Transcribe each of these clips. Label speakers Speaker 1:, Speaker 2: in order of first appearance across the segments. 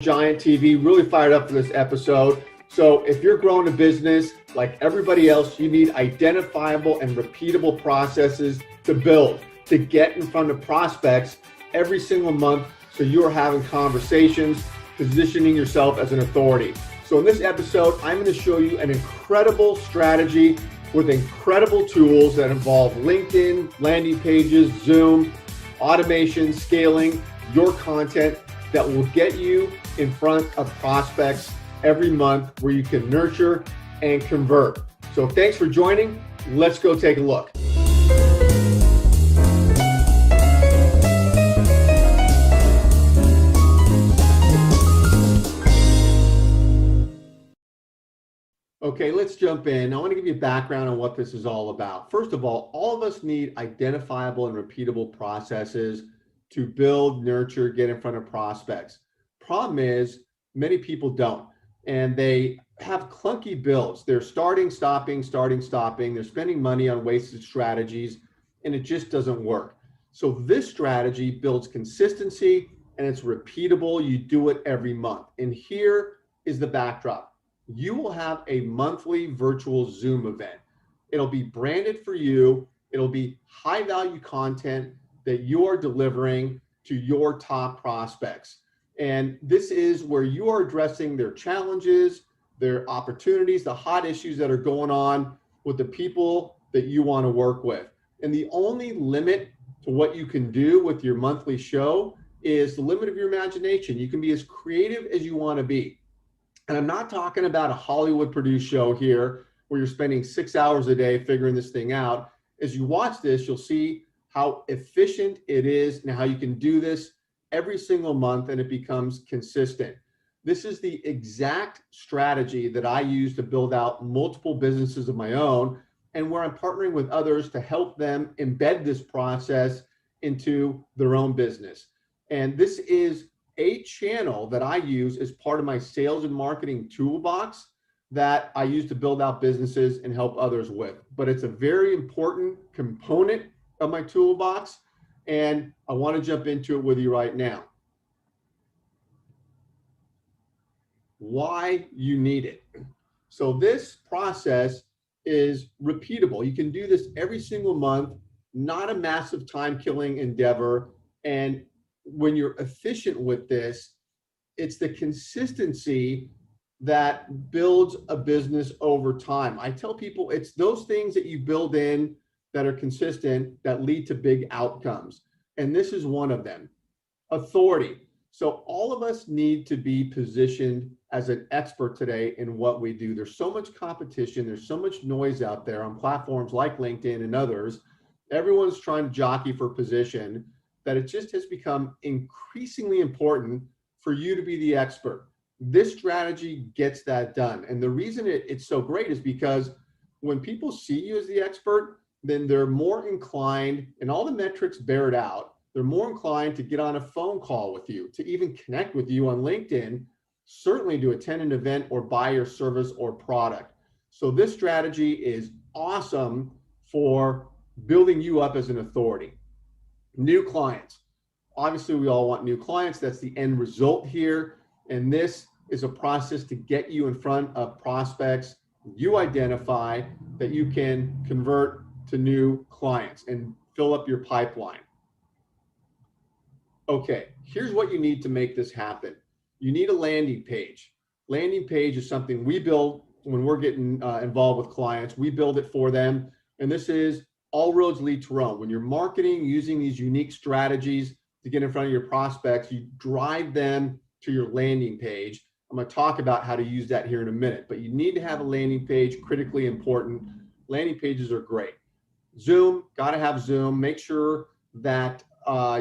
Speaker 1: Giant TV, really fired up for this episode. So, if you're growing a business like everybody else, you need identifiable and repeatable processes to build, to get in front of prospects every single month. So, you are having conversations, positioning yourself as an authority. So, in this episode, I'm going to show you an incredible strategy with incredible tools that involve LinkedIn, landing pages, Zoom, automation, scaling your content that will get you in front of prospects every month where you can nurture and convert. So thanks for joining. Let's go take a look. Okay, let's jump in. I want to give you a background on what this is all about. First of all of us need identifiable and repeatable processes to build, nurture, get in front of prospects. Problem is, many people don't, and they have clunky builds. They're starting, stopping. They're spending money on wasted strategies, and it just doesn't work. So this strategy builds consistency, and it's repeatable. You do it every month. And here is the backdrop. You will have a monthly virtual Zoom event. It'll be branded for you. It'll be high value content that you're delivering to your top prospects. And this is where you are addressing their challenges, their opportunities, the hot issues that are going on with the people that you want to work with. And the only limit to what you can do with your monthly show is the limit of your imagination. You can be as creative as you want to be. And I'm not talking about a Hollywood produced show here where you're spending 6 hours a day figuring this thing out. As you watch this, you'll see how efficient it is and how you can do this every single month and it becomes consistent. This is the exact strategy that I use to build out multiple businesses of my own, and where I'm partnering with others to help them embed this process into their own business. And this is a channel that I use as part of my sales and marketing toolbox that I use to build out businesses and help others with. But it's a very important component of my toolbox, and I want to jump into it with you right now. Why you need it. So this process is repeatable. You can do this every single month, not a massive time-killing endeavor. And when you're efficient with this, it's the consistency that builds a business over time. I tell people it's those things that you build in that are consistent that lead to big outcomes. And this is one of them. Authority. So all of us need to be positioned as an expert today in what we do. There's so much competition. There's so much noise out there on platforms like LinkedIn and others. Everyone's trying to jockey for position, that it just has become increasingly important for you to be the expert. This strategy gets that done. And the reason it's so great is because when people see you as the expert, then they're more inclined, and all the metrics bear it out, they're more inclined to get on a phone call with you, to even connect with you on LinkedIn, certainly to attend an event or buy your service or product. So this strategy is awesome for building you up as an authority. New clients. Obviously, we all want new clients. That's the end result here. And this is a process to get you in front of prospects you identify that you can convert to new clients and fill up your pipeline. Okay, here's what you need to make this happen. You need a landing page. Landing page is something we build when we're getting involved with clients. We build it for them. And this is all roads lead to Rome. When you're marketing using these unique strategies to get in front of your prospects, you drive them to your landing page. I'm going to talk about how to use that here in a minute, but you need to have a landing page, critically important. Landing pages are great. Zoom, got to have Zoom. Make sure that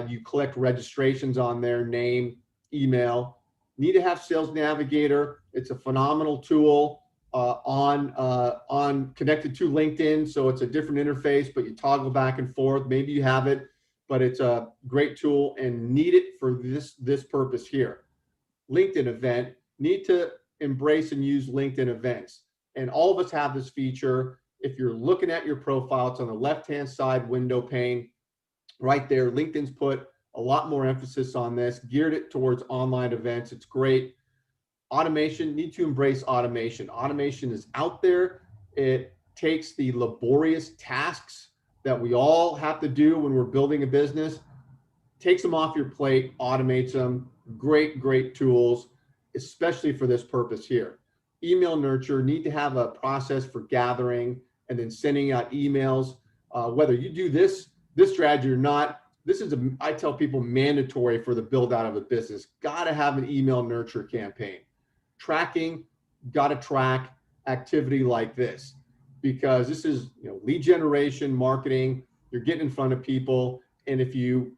Speaker 1: you collect registrations on their name, email. Need to have Sales Navigator. It's a phenomenal tool on connected to LinkedIn. So it's a different interface, but you toggle back and forth. Maybe you have it, but it's a great tool and need it for this purpose here. LinkedIn event, need to embrace and use LinkedIn events. And all of us have this feature. If you're looking at your profile, it's on the left-hand side window pane right there. LinkedIn's put a lot more emphasis on this, geared it towards online events. It's great. Automation, need to embrace automation. Automation is out there. It takes the laborious tasks that we all have to do when we're building a business, takes them off your plate, automates them. Great, great tools, especially for this purpose here. Email nurture, need to have a process for gathering and then sending out emails. Whether you do this strategy or not, this is, I tell people, mandatory for the build out of a business. Got to have an email nurture campaign. Tracking, got to track activity like this, because this is, lead generation, marketing. You're getting in front of people, and if you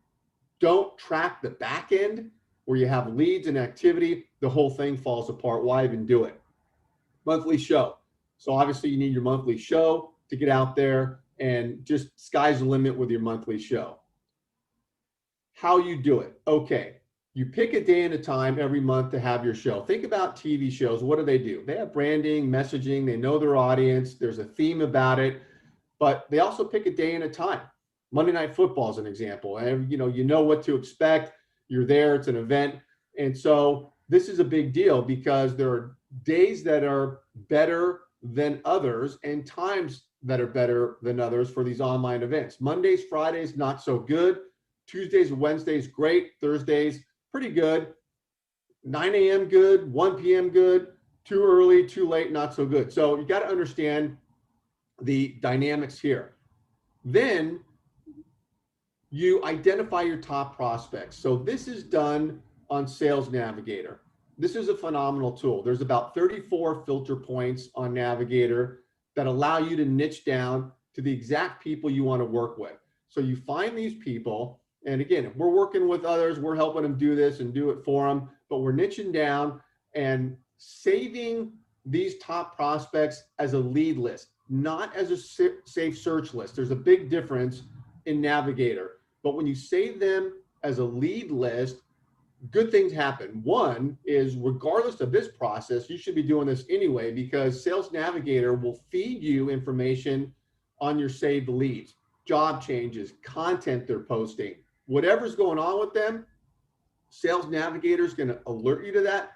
Speaker 1: don't track the back end where you have leads and activity, the whole thing falls apart. Why even do it? Monthly show. So obviously you need your monthly show to get out there, and just sky's the limit with your monthly show. How you do it? Okay, you pick a day and a time every month to have your show. Think about TV shows. What do? They have branding, messaging, they know their audience, there's a theme about it, but they also pick a day and a time. Monday Night Football is an example. And you know what to expect. You're there, it's an event. And so this is a big deal, because there are days that are better than others and times that are better than others for these online events. Mondays, Fridays, not so good. Tuesdays and Wednesdays, great. Thursdays, pretty good. 9 a.m. good, 1 p.m. good, too early, too late, not so good. So you got to understand the dynamics here. Then you identify your top prospects. So this is done on Sales Navigator. This is a phenomenal tool. There's about 34 filter points on Navigator that allow you to niche down to the exact people you want to work with. So you find these people, and again, if we're working with others, we're helping them do this and do it for them, but we're niching down and saving these top prospects as a lead list, not as a safe search list. There's a big difference in Navigator, but when you save them as a lead list, good things happen. One is, regardless of this process, you should be doing this anyway, because Sales Navigator will feed you information on your saved leads, job changes, content they're posting, whatever's going on with them. Sales Navigator is going to alert you to that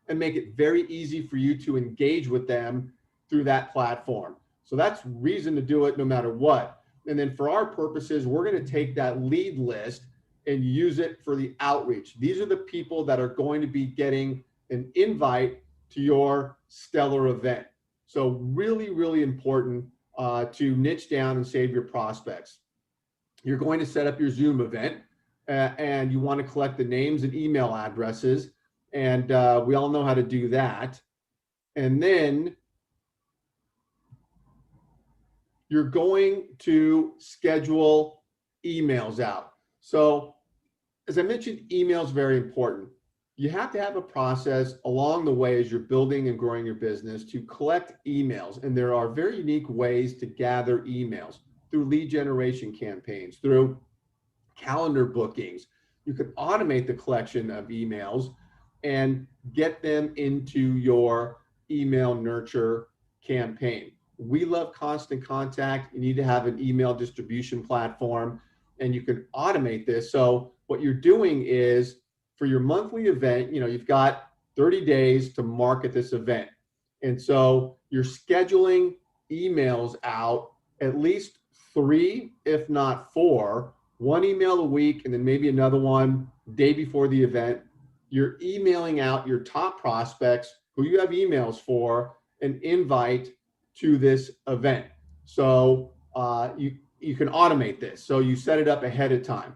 Speaker 1: and make it very easy for you to engage with them through that platform. So that's reason to do it no matter what. And then for our purposes, we're going to take that lead list and use it for the outreach. These are the people that are going to be getting an invite to your stellar event. So really, really important to niche down and save your prospects. You're going to set up your Zoom event, and you want to collect the names and email addresses. And we all know how to do that. And then you're going to schedule emails out. So as I mentioned, email is very important. You have to have a process along the way as you're building and growing your business to collect emails. And there are very unique ways to gather emails through lead generation campaigns, through calendar bookings. You can automate the collection of emails and get them into your email nurture campaign. We love Constant Contact. You need to have an email distribution platform, and you can automate this. So what you're doing is, for your monthly event, you've got 30 days to market this event. And so you're scheduling emails out, at least 3, if not 4, one email a week, and then maybe another one day before the event. You're emailing out your top prospects who you have emails for an invite to this event. So you can automate this. So you set it up ahead of time.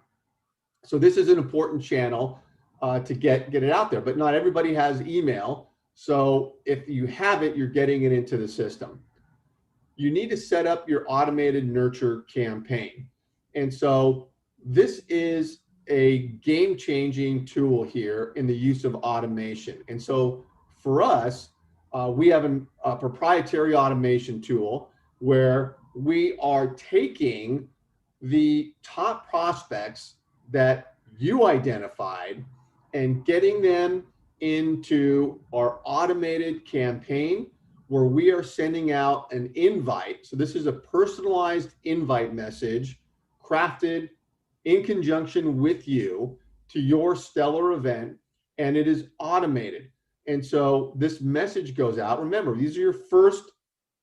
Speaker 1: So this is an important channel to get it out there, but not everybody has email. So if you have it, you're getting it into the system. You need to set up your automated nurture campaign. And so this is a game-changing tool here in the use of automation. And so for us, we have a proprietary automation tool where we are taking the top prospects that you identified and getting them into our automated campaign, where we are sending out an invite. So this is a personalized invite message crafted in conjunction with you to your stellar event, and it is automated. And so this message goes out. Remember, these are your first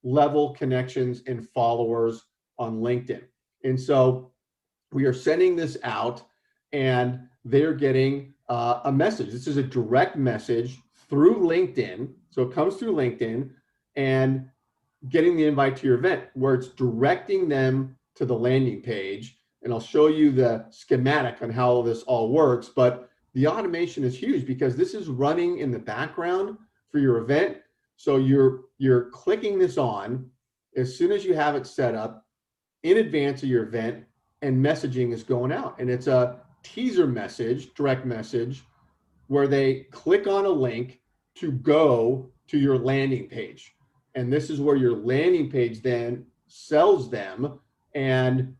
Speaker 1: level connections and followers on LinkedIn. And so we are sending this out, and they're getting a message. This is a direct message through LinkedIn. So it comes through LinkedIn and getting the invite to your event, where it's directing them to the landing page. And I'll show you the schematic on how this all works. But the automation is huge because this is running in the background for your event. So you're clicking this on as soon as you have it set up in advance of your event, and messaging is going out. And it's a teaser message, direct message, where they click on a link to go to your landing page. And this is where your landing page then sells them, and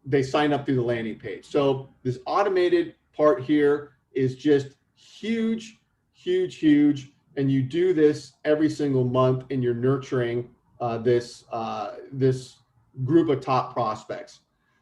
Speaker 1: they sign up through the landing page. So this automated part here is just huge, huge, huge. And you do this every single month, and you're nurturing this group of top prospects.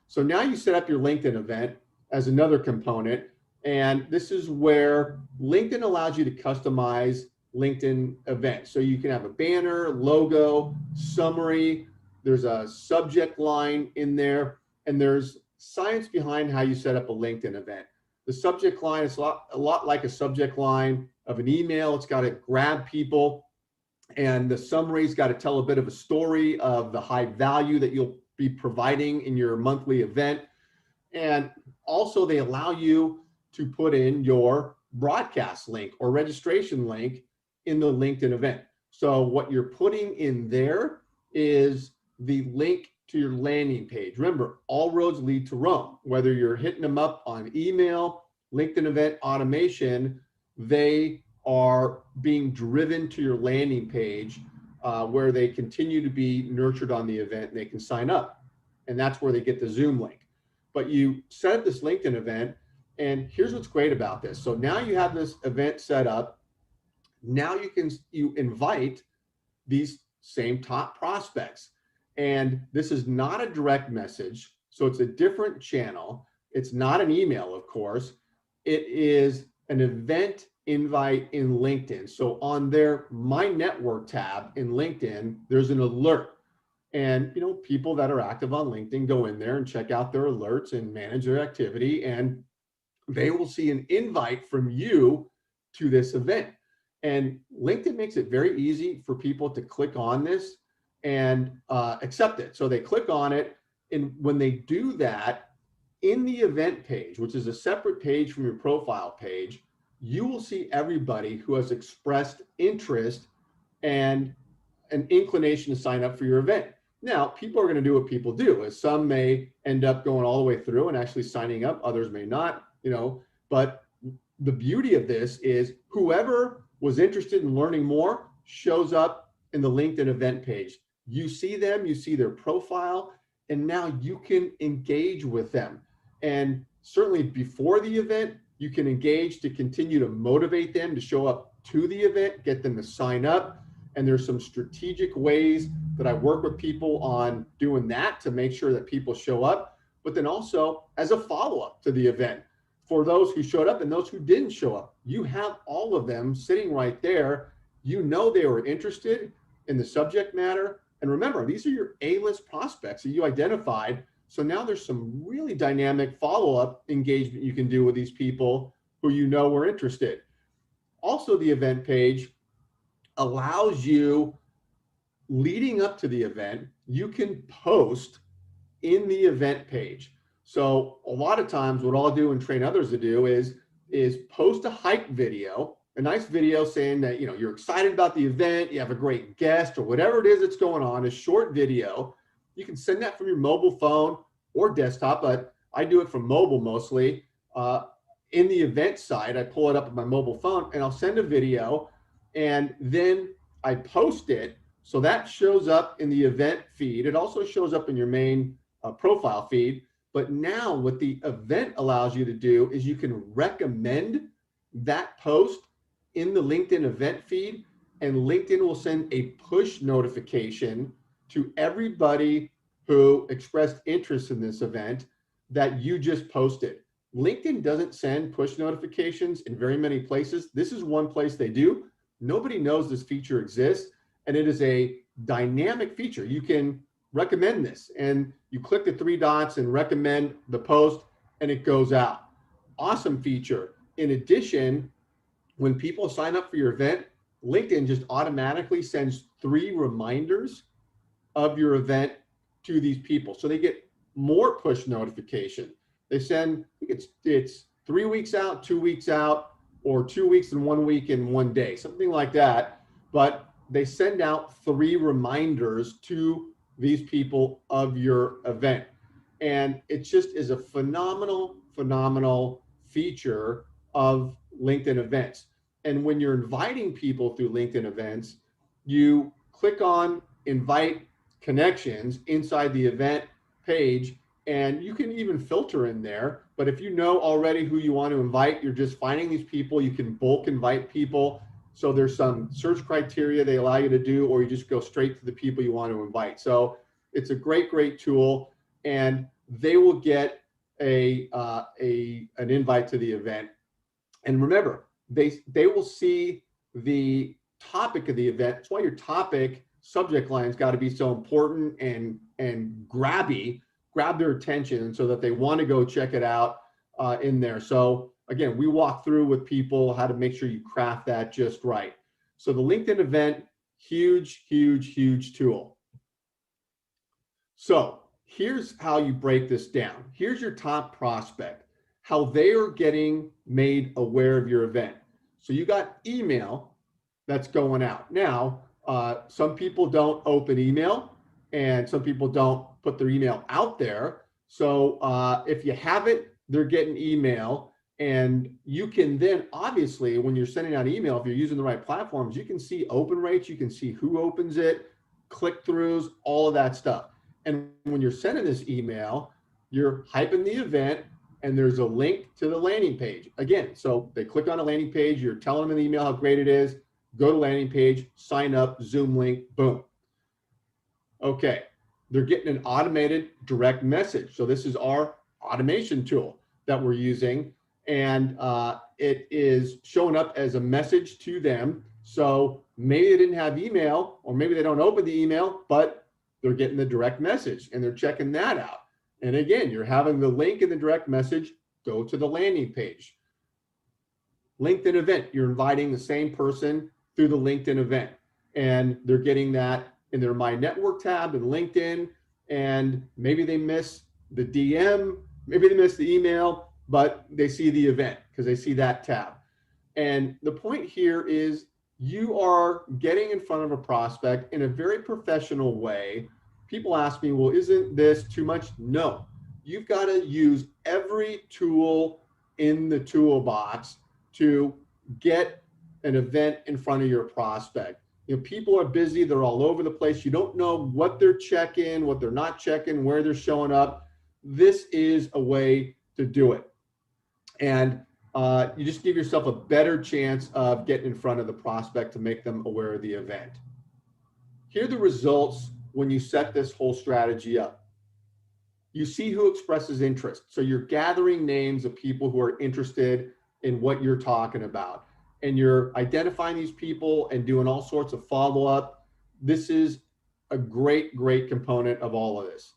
Speaker 1: So now you set up your LinkedIn event as another component. And this is where LinkedIn allows you to customize LinkedIn events. So you can have a banner, logo, summary. There's a subject line in there, and there's science behind how you set up a LinkedIn event. The subject line is a lot like a subject line of an email. It's got to grab people, and the summary's got to tell a bit of a story of the high value that you'll be providing in your monthly event. And also they allow you to put in your broadcast link or registration link in the LinkedIn event. So what you're putting in there is the link to your landing page. Remember, all roads lead to Rome. Whether you're hitting them up on email, LinkedIn event automation, they are being driven to your landing page where they continue to be nurtured on the event, and they can sign up. And that's where they get the Zoom link. But you set up this LinkedIn event, and here's what's great about this. So now you have this event set up. Now you invite these same top prospects. And this is not a direct message. So it's a different channel. It's not an email, of course. It is an event invite in LinkedIn. So on their My Network tab in LinkedIn, there's an alert. And people that are active on LinkedIn go in there and check out their alerts and manage their activity, and they will see an invite from you to this event. And LinkedIn makes it very easy for people to click on this and accept it. So they click on it, and when they do that, in the event page, which is a separate page from your profile page, you will see everybody who has expressed interest and an inclination to sign up for your event. Now, people are going to do what people do, as some may end up going all the way through and actually signing up, others may not, but the beauty of this is whoever was interested in learning more shows up in the LinkedIn event page. You see them, you see their profile, and now you can engage with them. And certainly before the event, you can engage to continue to motivate them to show up to the event, get them to sign up. And there's some strategic ways that I work with people on doing that to make sure that people show up, but then also as a follow-up to the event. For those who showed up and those who didn't show up, you have all of them sitting right there. They were interested in the subject matter. And remember, these are your A-list prospects that you identified. So now there's some really dynamic follow-up engagement you can do with these people who were interested. Also, the event page allows you, leading up to the event, you can post in the event page. So a lot of times what I'll do and train others to do is post a hype video, a nice video saying that you're excited about the event, you have a great guest, or whatever it is that's going on, a short video. You can send that from your mobile phone or desktop, but I do it from mobile mostly. In the event side, I pull it up on my mobile phone and I'll send a video, and then I post it. So that shows up in the event feed. It also shows up in your main profile feed. But now what the event allows you to do is you can recommend that post in the LinkedIn event feed, and LinkedIn will send a push notification to everybody who expressed interest in this event that you just posted. LinkedIn doesn't send push notifications in very many places. This is one place they do. Nobody knows this feature exists, and it is a dynamic feature. You can recommend this, and you click the three dots and recommend the post, and it goes out. Awesome feature. In addition, when people sign up for your event, LinkedIn just automatically sends 3 reminders of your event to these people. So they get more push notification. They send, I think it's 3 weeks out, 2 weeks out, or 2 weeks and 1 week in 1 day, something like that. But they send out 3 reminders to these people of your event. And it just is a phenomenal feature of LinkedIn events. And when you're inviting people through LinkedIn events, you click on invite connections inside the event page, and you can even filter in there. But if you know already who you want to invite, you're just finding these people. You can bulk invite people. So there's some search criteria they allow you to do, or you just go straight to the people you want to invite. So it's a great tool, and they will get an invite to the event. And remember, they will see the topic of the event. That's why your topic subject line's got to be so important and grab their attention so that they want to go check it out in there. So again, we walk through with people how to make sure you craft that just right. So the LinkedIn event, huge tool. So here's how you break this down. Here's your top prospect, how they are getting made aware of your event. So you got email that's going out. Now, some people don't open email, and some people don't put their email out there. So if you have it, they're getting email. And you can then, obviously, when you're sending out email, if you're using the right platforms, you can see open rates, you can see who opens it, click-throughs, all of that stuff. And when you're sending this email, you're hyping the event, and there's a link to the landing page. Again, so they click on a landing page, you're telling them in the email how great it is, go to landing page, sign up, Zoom link, boom. Okay, they're getting an automated direct message. So this is our automation tool that we're using, and it is showing up as a message to them. So maybe they didn't have email, or maybe they don't open the email, but they're getting the direct message and they're checking that out. And again, you're having the link in the direct message go to the landing page. LinkedIn event, you're inviting the same person through the LinkedIn event, and they're getting that in their My Network tab in LinkedIn, and maybe they miss the DM, maybe they miss the email, but they see the event because they see that tab. And the point here is you are getting in front of a prospect in a very professional way. People ask me, well, isn't this too much? No, you've got to use every tool in the toolbox to get an event in front of your prospect. You know, people are busy, they're all over the place. You don't know what they're checking, what they're not checking, where they're showing up. This is a way to do it. And you just give yourself a better chance of getting in front of the prospect to make them aware of the event. Here are the results when you set this whole strategy up. You see who expresses interest. So you're gathering names of people who are interested in what you're talking about, and you're identifying these people and doing all sorts of follow-up. This is a great component of all of this.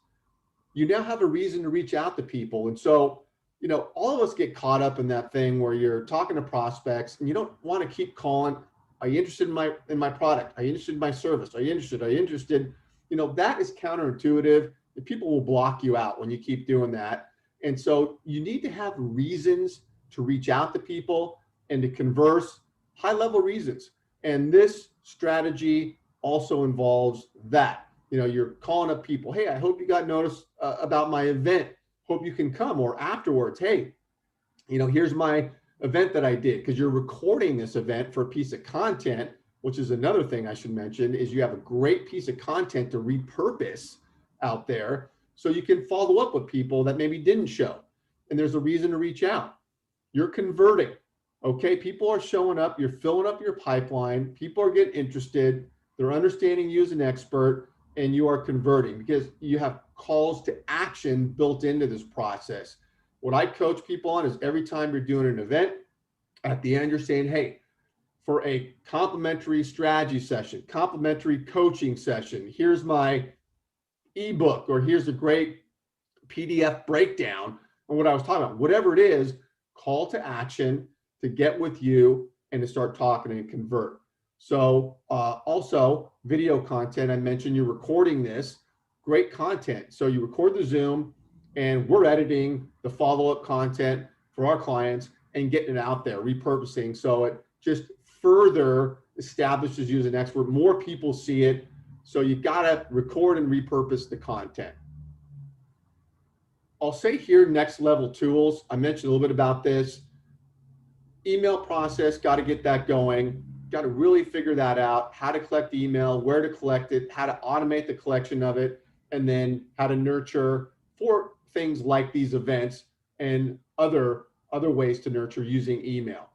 Speaker 1: You now have a reason to reach out to people. And so, you know, all of us get caught up in that thing where you're talking to prospects and you don't want to keep calling. Are you interested in my product? Are you interested in my service? Are you interested? You know, that is counterintuitive. People will block you out when you keep doing that. And so you need to have reasons to reach out to people and to converse, high-level reasons. And this strategy also involves that. You know, you're calling up people. Hey, I hope you got notice about my event. Hope you can come. Or afterwards, hey, you know, here's my event that I did, because you're recording this event for a piece of content, which is another thing I should mention, is you have a great piece of content to repurpose out there so you can follow up with people that maybe didn't show. And there's a reason to reach out. You're converting. Okay, people are showing up, you're filling up your pipeline, people are getting interested, they're understanding you as an expert. and you are converting because you have calls to action built into this process. What I coach people on is every time you're doing an event, at the end, you're saying, hey, for a complimentary strategy session, complimentary coaching session, here's my ebook, or here's a great PDF breakdown on what I was talking about. Whatever it is, call to action to get with you and to start talking and convert. So also video content, I mentioned you're recording this, great content. So you record the Zoom and we're editing the follow-up content for our clients and getting it out there, repurposing. So it just further establishes you as an expert. More people see it. So you've got to record and repurpose the content. I'll say here, next level tools. I mentioned a little bit about this. Email process, got to get that going. Got to really figure that out, how to collect the email, where to collect it, how to automate the collection of it, and then how to nurture for things like these events and other ways to nurture using email.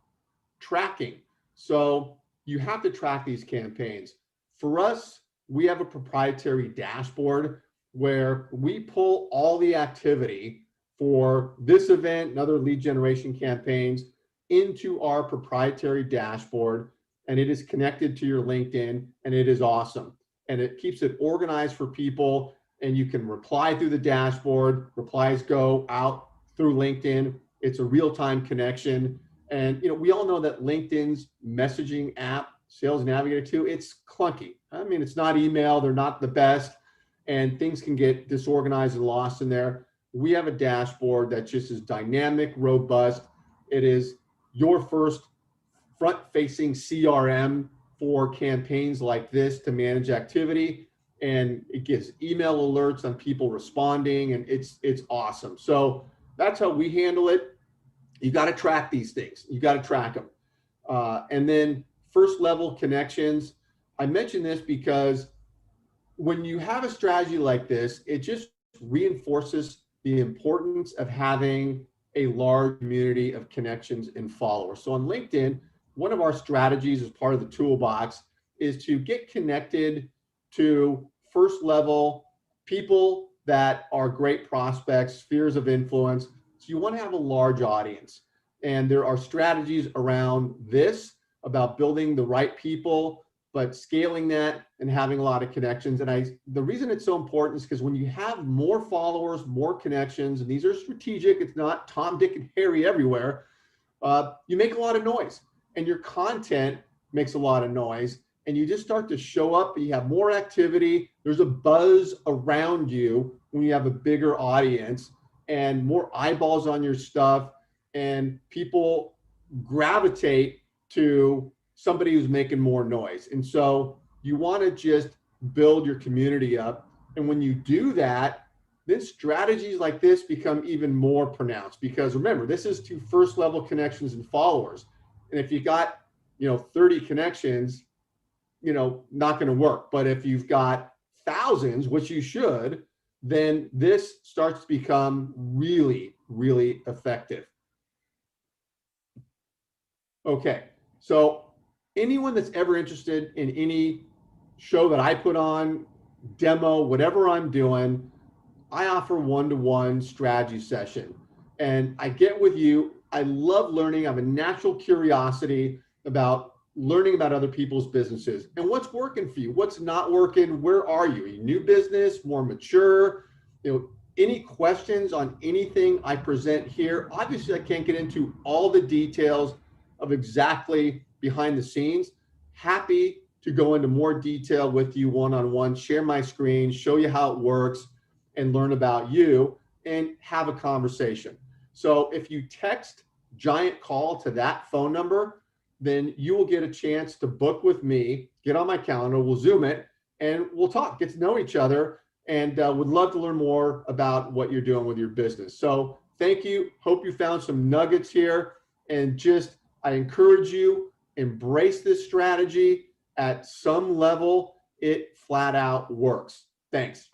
Speaker 1: Tracking. So you have to track these campaigns. For us, we have a proprietary dashboard where we pull all the activity for this event and other lead generation campaigns into our proprietary dashboard, and it is connected to your LinkedIn, and it is awesome. And it keeps it organized for people, and you can reply through the dashboard. Replies go out through LinkedIn. It's a real-time connection. And we all know that LinkedIn's messaging app, Sales Navigator 2, it's clunky. I mean, it's not email, they're not the best, and things can get disorganized and lost in there. We have a dashboard that just is dynamic, robust. It is your first front-facing CRM for campaigns like this to manage activity, and it gives email alerts on people responding, and it's awesome. So that's how we handle it. You got to track these things. You got to track them. And then first level connections. I mention this because when you have a strategy like this, it just reinforces the importance of having a large community of connections and followers. So on LinkedIn, one of our strategies as part of the toolbox is to get connected to first level people that are great prospects, spheres of influence. So you want to have a large audience. And there are strategies around this about building the right people, but scaling that and having a lot of connections. And the reason it's so important is because when you have more followers, more connections, and these are strategic, it's not Tom, Dick, and Harry everywhere, you make a lot of noise, and your content makes a lot of noise, and you just start to show up, you have more activity, there's a buzz around you when you have a bigger audience and more eyeballs on your stuff, and people gravitate to somebody who's making more noise. And so you want to just build your community up. And when you do that, then strategies like this become even more pronounced, because remember, this is to first level connections and followers. And if you got, 30 connections, not going to work. But if you've got thousands, which you should, then this starts to become really, really effective. Okay. So anyone that's ever interested in any show that I put on, demo, whatever I'm doing, I offer one-to-one strategy session. And I get with you. I love learning. I have a natural curiosity about learning about other people's businesses and what's working for you, what's not working, where are you? Are you new business, more mature? Any questions on anything I present here? Obviously, I can't get into all the details of exactly behind the scenes. Happy to go into more detail with you one-on-one, share my screen, show you how it works, and learn about you and have a conversation. So if you text Giant Call to that phone number, then you will get a chance to book with me, get on my calendar, we'll Zoom it, and we'll talk, get to know each other, and would love to learn more about what you're doing with your business. So thank you. Hope you found some nuggets here, and I encourage you, embrace this strategy. At some level, it flat out works. Thanks.